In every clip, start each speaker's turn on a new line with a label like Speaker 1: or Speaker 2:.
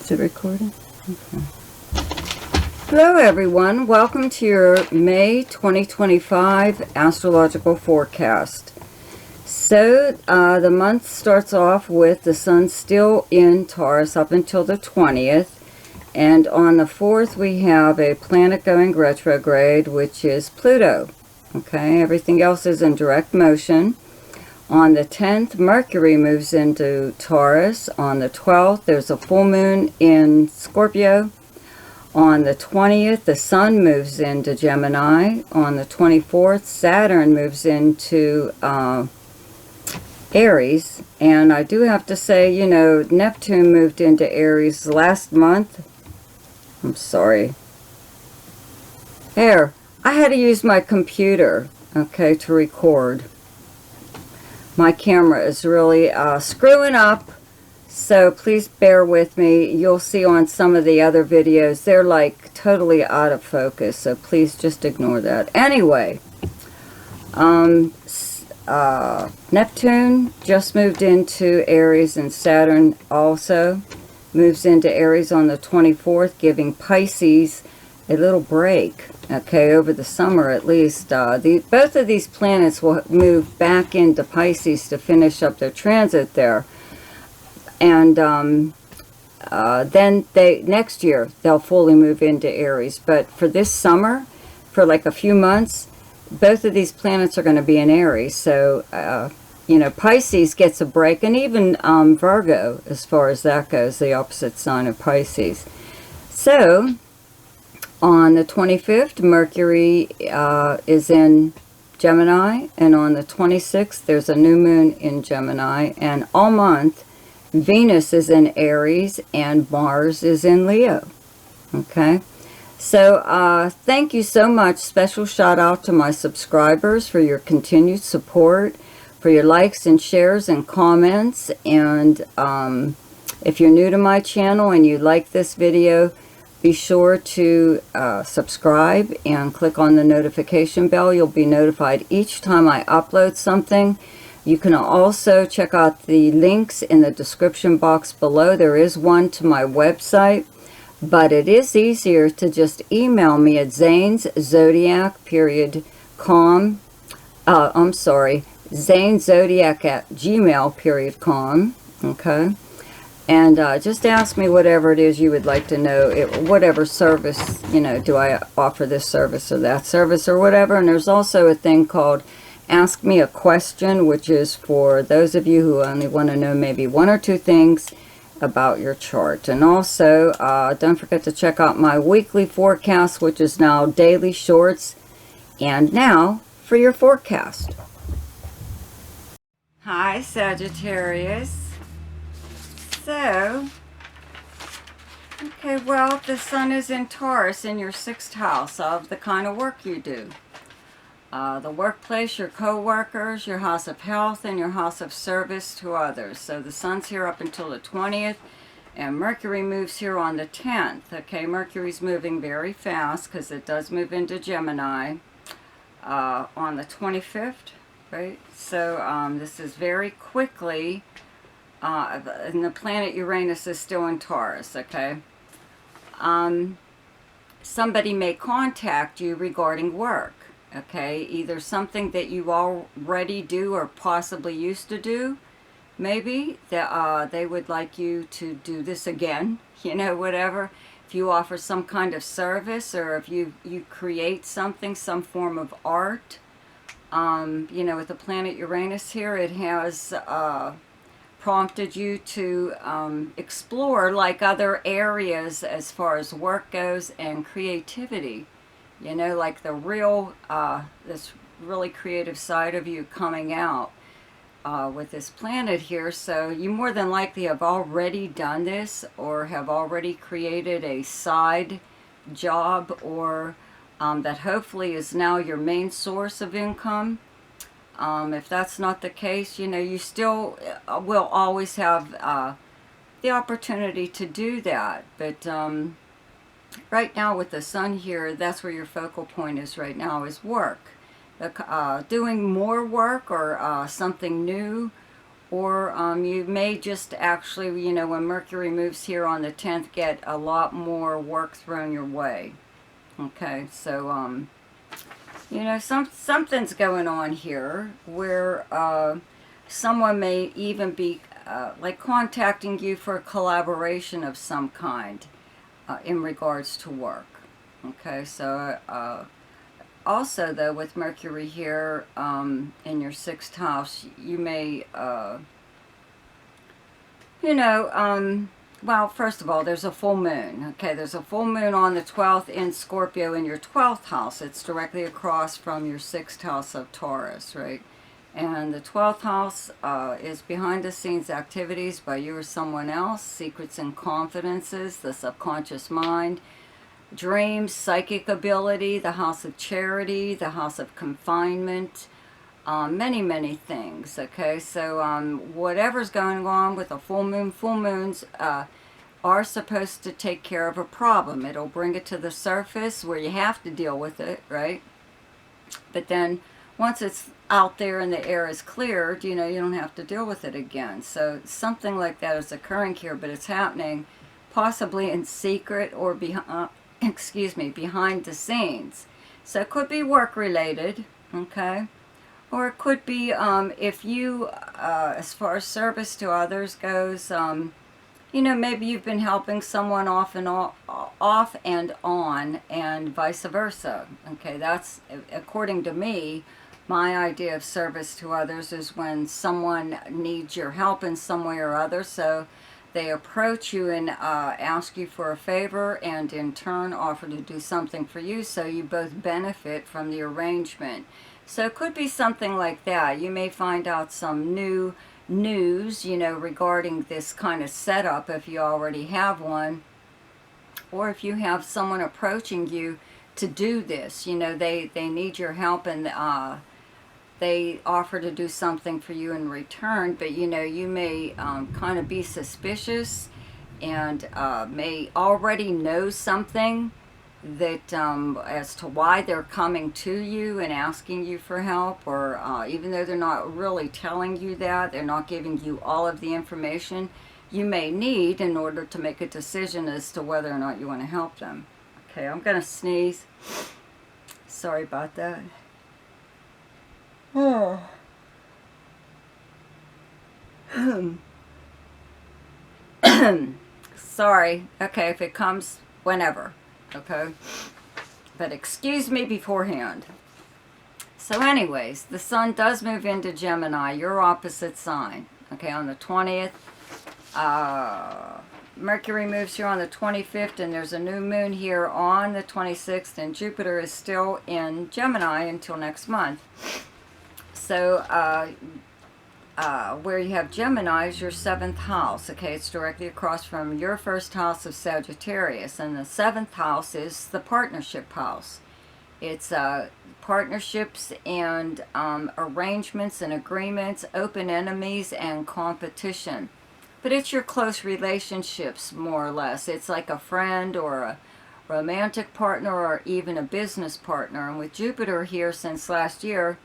Speaker 1: Is it recording? Okay. Hello everyone, welcome to your May 2025 astrological forecast. So the month starts off with the sun still in Taurus up until the 20th. And on the 4th we have a planet going retrograde, which is Pluto. Okay, everything else is in direct motion. On the 10th, Mercury moves into Taurus. On the 12th, there's a full moon in Scorpio. On the 20th, the Sun moves into Gemini. On the 24th, Saturn moves into Aries. And I do have to say, you know, Neptune moved into Aries last month. I'm sorry. There, I had to use my computer, okay, to record. My camera is really screwing up, so please bear with me. You'll see on some of the other videos, they're like totally out of focus, so please just ignore that. Anyway, Neptune just moved into Aries, and Saturn also moves into Aries on the 24th, giving Pisces a little break, okay, over the summer at least. Both of these planets will move back into Pisces to finish up their transit there. And then next year, they'll fully move into Aries. But for this summer, for like a few months, both of these planets are going to be in Aries. So, you know, Pisces gets a break, and even Virgo, as far as that goes, the opposite sign of Pisces. So on the 25th, Mercury is in Gemini, and on the 26th, there's a new moon in Gemini, and all month, Venus is in Aries, and Mars is in Leo, okay? So, thank you so much. Special shout out to my subscribers for your continued support, for your likes and shares and comments, and if you're new to my channel and you like this video, be sure to subscribe and click on the notification bell. You'll be notified each time I upload something. You can also check out the links in the description box below. There is one to my website, but it is easier to just email me at Zane's Zodiac .com. I'm sorry, Zane Zodiac at gmail.com. Okay. And just ask me whatever it is you would like to know, whatever service, you know, do I offer this service or that service or whatever. And there's also a thing called Ask Me a Question, which is for those of you who only want to know maybe one or two things about your chart. And also, don't forget to check out my weekly forecast, which is now daily shorts. And now for your forecast. Hi, Sagittarius. So, okay, well, the sun is in Taurus in your 6th house of the kind of work you do. The workplace, your co-workers, your house of health, and your house of service to others. So the sun's here up until the 20th, and Mercury moves here on the 10th. Okay, Mercury's moving very fast because it does move into Gemini on the 25th, right? So this is very quickly. And the planet Uranus is still in Taurus, okay? Somebody may contact you regarding work, okay? Either something that you already do or possibly used to do, maybe, that they would like you to do this again, you know, whatever. If you offer some kind of service, or if you create something, some form of art, you know, with the planet Uranus here, it has prompted you to explore like other areas as far as work goes and creativity, you know, like the real this really creative side of you coming out with this planet here. So you more than likely have already done this, or have already created a side job, or that hopefully is now your main source of income. If that's not the case, you know, you still will always have the opportunity to do that. But right now with the sun here, that's where your focal point is right now, is work. Doing more work, or something new, Or you may just actually, you know, when Mercury moves here on the 10th, get a lot more work thrown your way. Okay, so, you know, something's going on here where someone may even be like contacting you for a collaboration of some kind in regards to work. Okay, so also though with Mercury here in your 6th house, you may, you know, well, first of all, there's a full moon. Okay, there's a full moon on the 12th in Scorpio in your 12th house. It's directly across from your 6th house of Taurus, right? And the 12th house is behind the scenes activities by you or someone else, secrets and confidences, the subconscious mind, dreams, psychic ability, the house of charity, the house of confinement, many things. Okay, so whatever's going on with a full moons are supposed to take care of a problem. It'll bring it to the surface where you have to deal with it, right? But then once it's out there and the air is cleared, you know, you don't have to deal with it again. So something like that is occurring here, but it's happening possibly in secret or behind, excuse me, behind the scenes. So it could be work related, okay? Or it could be if you, as far as service to others goes, you know, maybe you've been helping someone off and on, and vice versa. Okay, that's, according to me, my idea of service to others is when someone needs your help in some way or other. So they approach you and ask you for a favor, and in turn offer to do something for you, so you both benefit from the arrangement. So it could be something like that. You may find out some new news, you know, regarding this kind of setup if you already have one. Or if you have someone approaching you to do this, you know, they need your help, and they offer to do something for you in return. But, you know, you may kind of be suspicious and may already know something that as to why they're coming to you and asking you for help, or even though they're not really telling you that, they're not giving you all of the information you may need in order to make a decision as to whether or not you want to help them. Okay, I'm gonna sneeze. Sorry about that. Oh. Sorry. Okay, if it comes whenever. Okay, but excuse me beforehand. So anyways, the sun does move into Gemini, your opposite sign. Okay, on the 20th. Mercury moves here on the 25th, and there's a new moon here on the 26th, and Jupiter is still in Gemini until next month. So where you have Gemini is your 7th house. Okay, it's directly across from your 1st house of Sagittarius, and the 7th house is the partnership house. It's partnerships and arrangements and agreements, open enemies and competition. But it's your close relationships, more or less. It's like a friend or a romantic partner or even a business partner. And with Jupiter here since last year,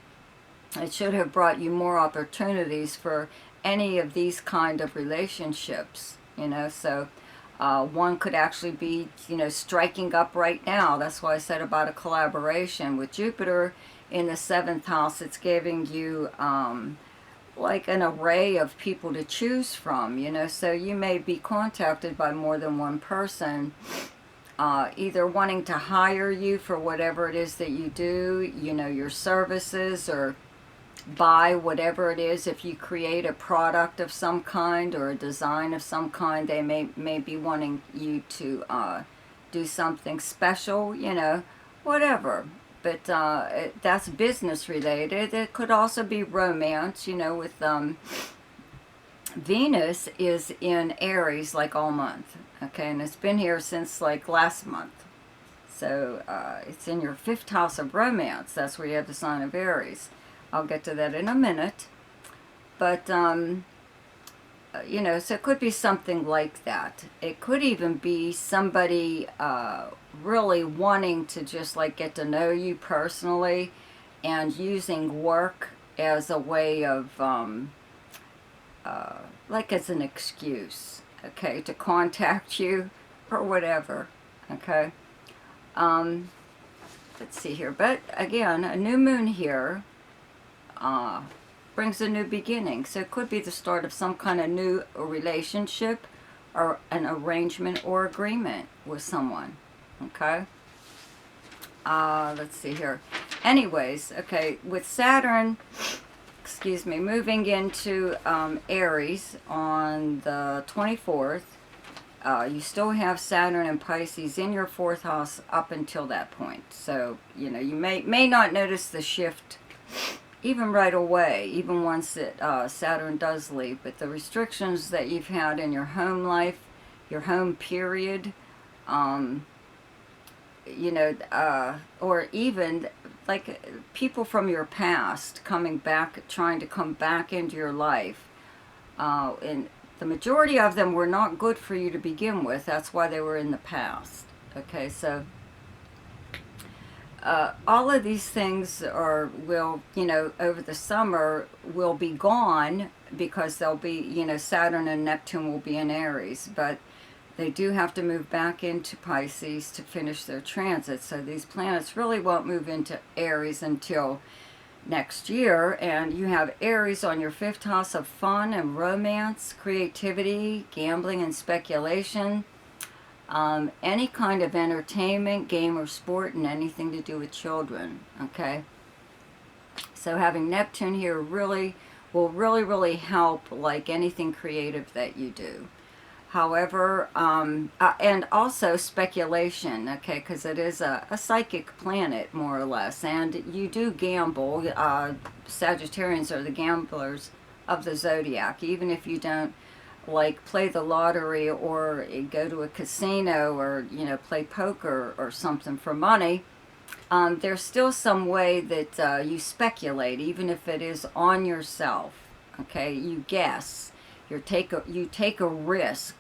Speaker 1: it should have brought you more opportunities for any of these kind of relationships, you know. So one could actually be, you know, striking up right now. That's why I said about a collaboration. With Jupiter in the 7th house, it's giving you like an array of people to choose from, you know. So you may be contacted by more than one person, either wanting to hire you for whatever it is that you do, you know, your services, or buy whatever it is. If you create a product of some kind or a design of some kind, they may be wanting you to do something special, you know, whatever. But that's business related. It could also be romance, you know, with Venus is in Aries like all month, okay, and it's been here since like last month. So it's in your 5th house of romance. That's where you have the sign of Aries. I'll get to that in a minute. But, you know, so it could be something like that. It could even be somebody really wanting to just like get to know you personally and using work as a way of like as an excuse, okay, to contact you or whatever, okay. Let's see here, but again, a new moon here brings a new beginning, so it could be the start of some kind of new relationship or an arrangement or agreement with someone, okay. Let's see here. Anyways, okay, with Saturn, excuse me, moving into Aries on the 24th, you still have Saturn and Pisces in your 4th house up until that point. So, you know, you may not notice the shift even right away, even once it, Saturn does leave. But the restrictions that you've had in your home life, your home period, you know, or even like people from your past coming back, trying to come back into your life. And the majority of them were not good for you to begin with. That's why they were in the past. Okay, so all of these things will, you know, over the summer will be gone because they'll be, you know, Saturn and Neptune will be in Aries, but they do have to move back into Pisces to finish their transit. So these planets really won't move into Aries until next year. And you have Aries on your 5th house of fun and romance, creativity, gambling and speculation, any kind of entertainment, game or sport, and anything to do with children, okay? So having Neptune here really will really help, like anything creative that you do. However, and also speculation, okay, because it is a psychic planet, more or less, and you do gamble. Sagittarians are the gamblers of the Zodiac, even if you don't, like, play the lottery or go to a casino or, you know, play poker or something for money. There's still some way that you speculate, even if it is on yourself, okay? You guess. You take a risk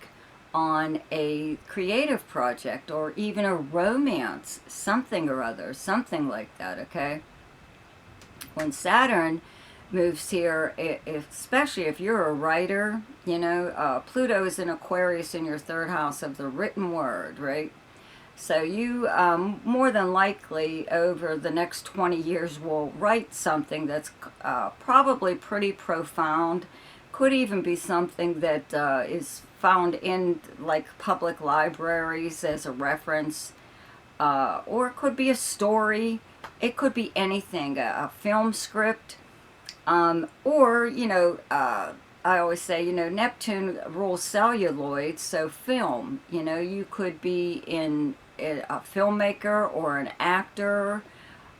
Speaker 1: on a creative project or even a romance, something or other, something like that, okay? When Saturn moves here, especially if you're a writer, you know, Pluto is in Aquarius in your 3rd house of the written word, right? So you more than likely over the next 20 years will write something that's probably pretty profound. Could even be something that is found in, like, public libraries as a reference, or it could be a story. It could be anything, a film script, or, you know, I always say, you know, Neptune rules celluloid, so film. You know, you could be a filmmaker or an actor,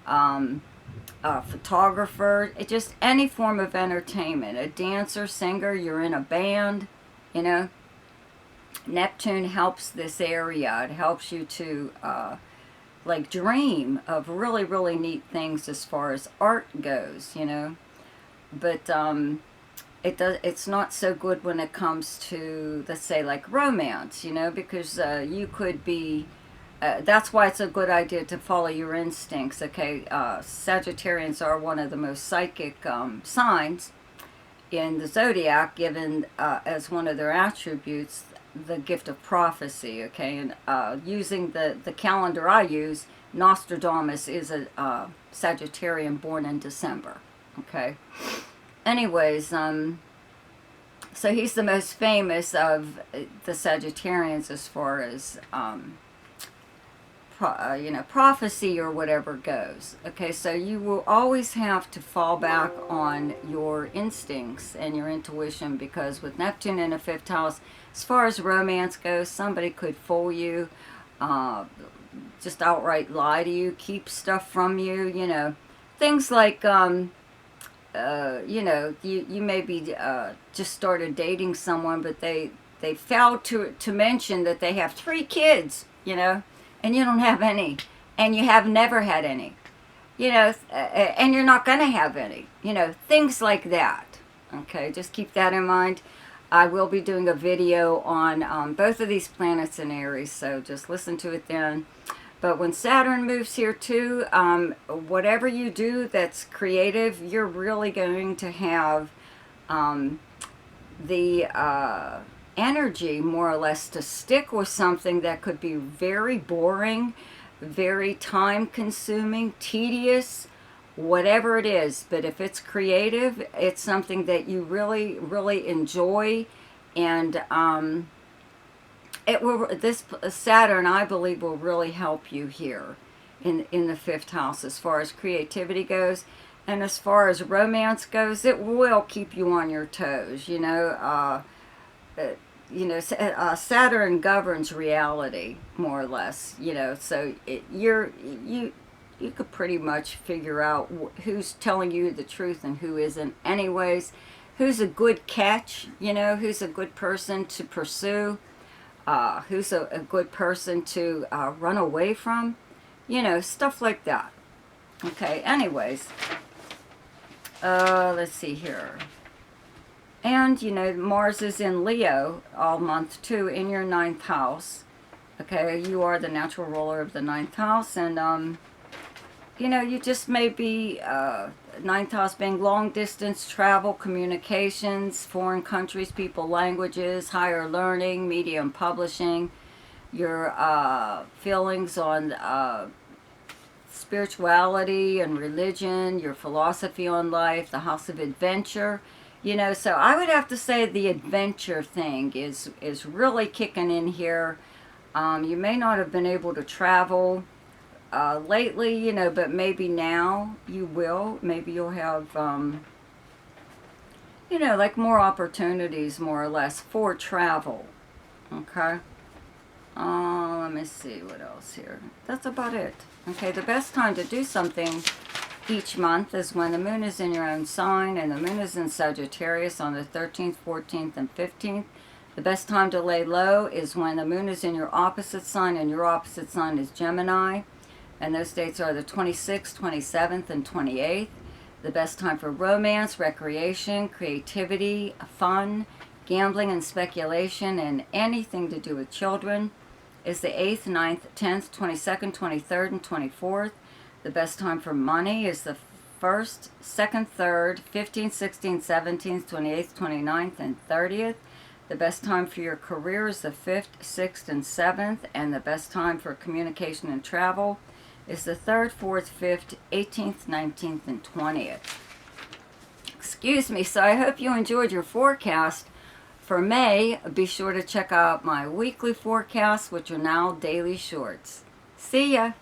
Speaker 1: a photographer, just any form of entertainment, a dancer, singer, you're in a band, you know. Neptune helps this area. It helps you to like dream of really neat things as far as art goes, you know. But it's not so good when it comes to, let's say, like romance, you know, because you could be that's why it's a good idea to follow your instincts, okay? Sagittarians are one of the most psychic signs in the Zodiac, given as one of their attributes the gift of prophecy, okay? And using the calendar I use, Nostradamus is a Sagittarian born in December, okay? Anyways, so he's the most famous of the Sagittarians as far as you know, prophecy or whatever goes. Okay, so you will always have to fall back on your instincts and your intuition, because with Neptune in the 5th house, as far as romance goes, somebody could fool you, just outright lie to you, keep stuff from you, you know. Things like, you know, you maybe just started dating someone, but they failed to mention that they have 3 kids, you know, and you don't have any, and you have never had any, you know, and you're not going to have any, you know, things like that. Okay, just keep that in mind. I will be doing a video on both of these planets in Aries, so just listen to it then. But when Saturn moves here too, whatever you do that's creative, you're really going to have the energy, more or less, to stick with something that could be very boring, very time consuming, tedious, whatever it is. But if it's creative, it's something that you really, really enjoy. And it will, this Saturn, I believe, will really help you here in the fifth house as far as creativity goes. And as far as romance goes, it will keep you on your toes. Saturn governs reality, more or less. So you could pretty much figure out who's telling you the truth and who isn't. Anyways, who's a good catch? Who's a good person to pursue? Who's a good person to run away from? Stuff like that. Okay. Anyways. Let's see here. And, Mars is in Leo all month, too, in your ninth house. Okay, you are the natural ruler of the ninth house. And, you just may be, ninth house being long distance travel, communications, foreign countries, people, languages, higher learning, media and publishing, your feelings on spirituality and religion, your philosophy on life, the house of adventure. So I would have to say the adventure thing is really kicking in here. You may not have been able to travel lately, but maybe now you will. Maybe you'll have, like more opportunities, more or less, for travel. Okay. Let me see what else here. That's about it. Okay, the best time to do something each month is when the moon is in your own sign, and the moon is in Sagittarius on the 13th, 14th, and 15th. The best time to lay low is when the moon is in your opposite sign, and your opposite sign is Gemini. And those dates are the 26th, 27th, and 28th. The best time for romance, recreation, creativity, fun, gambling and speculation, and anything to do with children is the 8th, 9th, 10th, 22nd, 23rd, and 24th. The best time for money is the 1st, 2nd, 3rd, 15th, 16th, 17th, 28th, 29th, and 30th. The best time for your career is the 5th, 6th, and 7th. And the best time for communication and travel is the 3rd, 4th, 5th, 18th, 19th, and 20th. Excuse me. So I hope you enjoyed your forecast for May. Be sure to check out my weekly forecasts, which are now daily shorts. See ya!